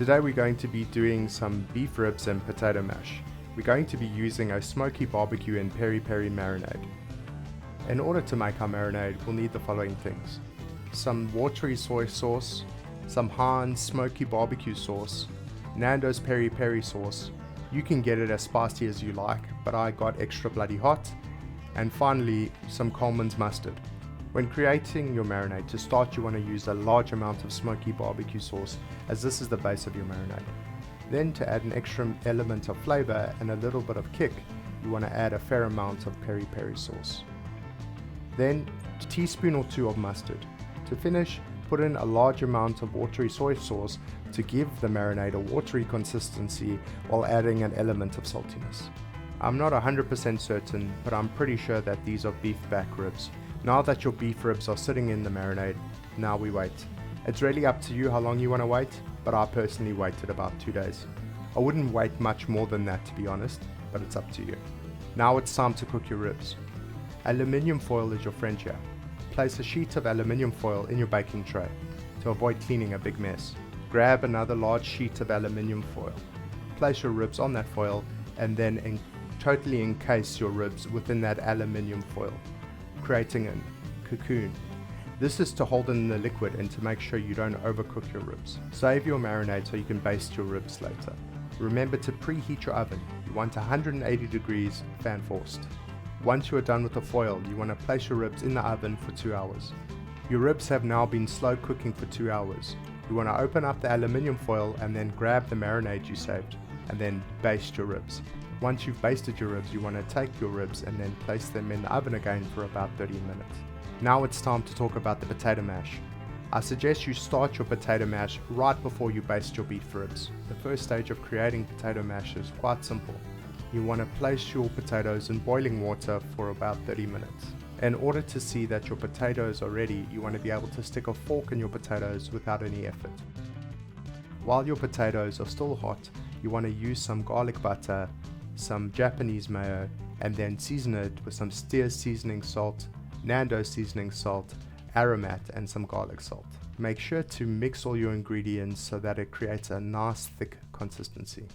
Today we're going to be doing some beef ribs and potato mash. We're going to be using a smoky barbecue and peri-peri marinade. In order to make our marinade, we'll need the following things: some watery soy sauce, some Heinz smoky barbecue sauce, Nando's peri-peri sauce. You can get it as spicy as you like, but I got extra bloody hot. And finally, some Caveman's mustard. When creating your marinade, to start you want to use a large amount of smoky barbecue sauce, as this is the base of your marinade. Then to add an extra element of flavour and a little bit of kick, you want to add a fair amount of peri-peri sauce. Then a teaspoon or two of mustard. To finish, put in a large amount of watery soy sauce to give the marinade a watery consistency while adding an element of saltiness. I'm not 100% certain, but I'm pretty sure that these are beef back ribs. Now that your beef ribs are sitting in the marinade, now we wait. It's really up to you how long you want to wait, but I personally waited about 2 days. I wouldn't wait much more than that, to be honest, but it's up to you. Now it's time to cook your ribs. Aluminium foil is your friend here. Place a sheet of aluminium foil in your baking tray to avoid cleaning a big mess. Grab another large sheet of aluminium foil. Place your ribs on that foil and then totally encase your ribs within that aluminium foil, creating a cocoon. This is to hold in the liquid and to make sure you don't overcook your ribs. Save your marinade so you can baste your ribs later. Remember to preheat your oven. You want 180 degrees fan forced. Once you are done with the foil, you want to place your ribs in the oven for 2 hours. Your ribs have now been slow cooking for 2 hours. You want to open up the aluminium foil and then grab the marinade you saved and then baste your ribs. Once you've basted your ribs, you want to take your ribs and then place them in the oven again for about 30 minutes. Now it's time to talk about the potato mash. I suggest you start your potato mash right before you baste your beef ribs. The first stage of creating potato mash is quite simple. You want to place your potatoes in boiling water for about 30 minutes. In order to see that your potatoes are ready, you want to be able to stick a fork in your potatoes without any effort. While your potatoes are still hot, you want to use some garlic butter, some Japanese mayo, and then season it with some steer seasoning salt, Nando's seasoning salt, aromat, and some garlic salt. Make sure to mix all your ingredients so that it creates a nice thick consistency.